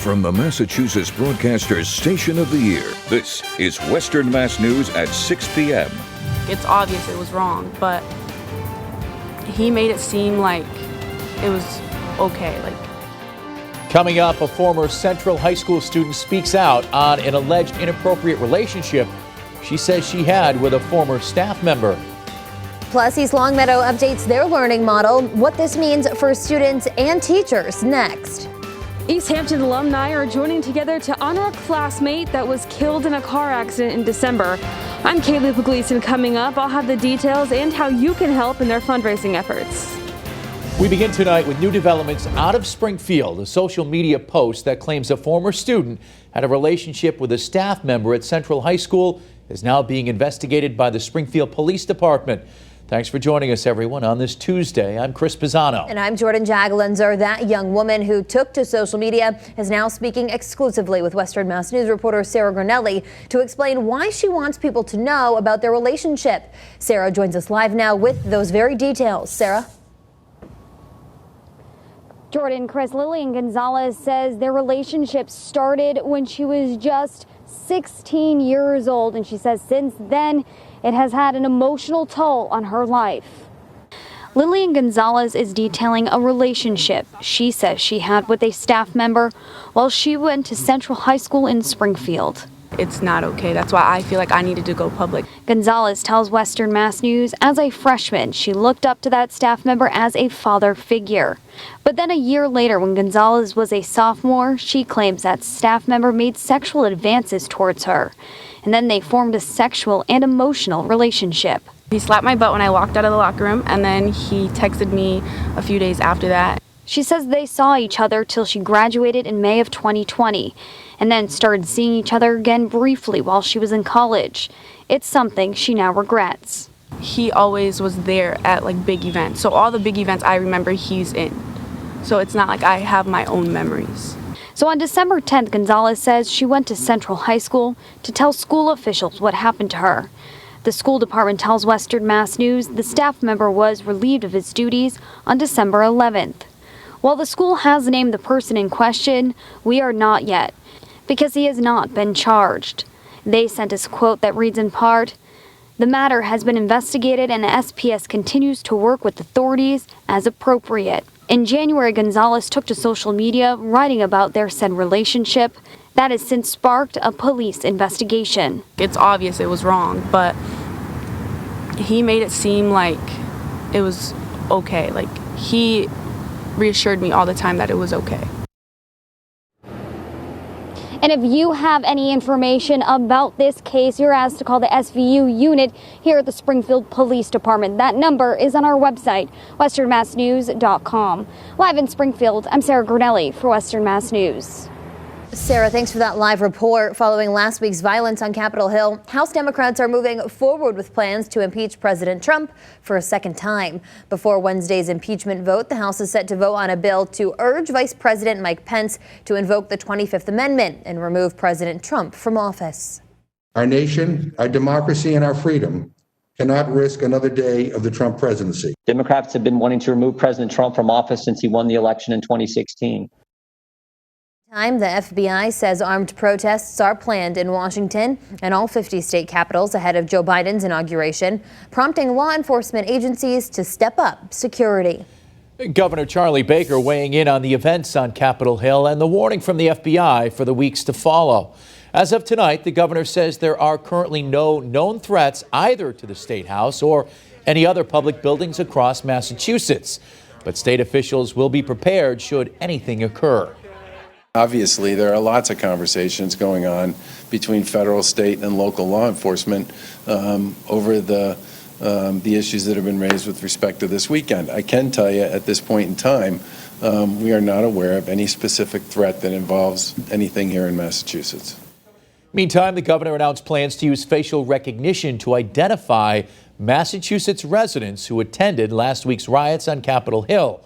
From the Massachusetts Broadcasters Station of the Year, this is Western Mass News at 6 p.m. It's obvious it was wrong, but he made it seem like it was okay. Coming up, a former Central High School student speaks out on an alleged inappropriate relationship she says she had with a former staff member. Plus, East Longmeadow updates their learning model, what this means for students and teachers next. East Hampton alumni are joining together to honor a classmate that was killed in a car accident in December. I'm Kaylee Puglieson. Coming up, I'll have the details and how you can help in their fundraising efforts. We begin tonight with new developments out of Springfield. A social media post that claims a former student had a relationship with a staff member at Central High School is now being investigated by the Springfield Police Department. Thanks for joining us, everyone, on this Tuesday. I'm Chris Pisano. And I'm Jordan Jaglenzer. That young woman who took to social media is now speaking exclusively with Western Mass News reporter Sarah Granelli to explain why she wants people to know about their relationship. Sarah joins us live now with those very details. Sarah? Jordan, Chris, Lillian Gonzalez says their relationship started when she was just 16 years old, and she says since then it has had an emotional toll on her life. Lillian Gonzalez is detailing a relationship she says she had with a staff member while she went to Central High School in Springfield. It's not okay. That's why I feel like I needed to go public. Gonzalez tells Western Mass News as a freshman, she looked up to that staff member as a father figure. But then a year later, when Gonzalez was a sophomore, she claims that staff member made sexual advances towards her. And then they formed a sexual and emotional relationship. He slapped my butt when I walked out of the locker room, and then he texted me a few days after that. She says they saw each other till she graduated in May of 2020, and then started seeing each other again briefly while she was in college. It's something she now regrets. He always was there at big events. So all the big events I remember he's in. So it's not like I have my own memories. So on December 10th, Gonzalez says she went to Central High School to tell school officials what happened to her. The school department tells Western Mass News the staff member was relieved of his duties on December 11th. While the school has named the person in question, we are not yet, because he has not been charged. They sent us a quote that reads in part, "The matter has been investigated and SPS continues to work with authorities as appropriate." In January, Gonzalez took to social media writing about their said relationship. That has since sparked a police investigation. It's obvious it was wrong, but he made it seem like it was okay. He reassured me all the time that it was okay. And if you have any information about this case, you're asked to call the SVU unit here at the Springfield Police Department. That number is on our website, westernmassnews.com. Live in Springfield, I'm Sarah Granelli for Western Mass News. Sarah, thanks for that live report. Following last week's violence on Capitol Hill, House Democrats are moving forward with plans to impeach President Trump for a second time. Before Wednesday's impeachment vote, the House is set to vote on a bill to urge Vice President Mike Pence to invoke the 25th Amendment and remove President Trump from office. Our nation, our democracy, and our freedom cannot risk another day of the Trump presidency. Democrats have been wanting to remove President Trump from office since he won the election in 2016. The FBI says armed protests are planned in Washington and all 50 state capitals ahead of Joe Biden's inauguration, prompting law enforcement agencies to step up security. Governor Charlie Baker weighing in on the events on Capitol Hill and the warning from the FBI for the weeks to follow. As of tonight, the governor says there are currently no known threats either to the State House or any other public buildings across Massachusetts. But state officials will be prepared should anything occur. Obviously, there are lots of conversations going on between federal, state, and local law enforcement over the issues that have been raised with respect to this weekend. I can tell you at this point in time, we are not aware of any specific threat that involves anything here in Massachusetts. Meantime, the governor announced plans to use facial recognition to identify Massachusetts residents who attended last week's riots on Capitol Hill.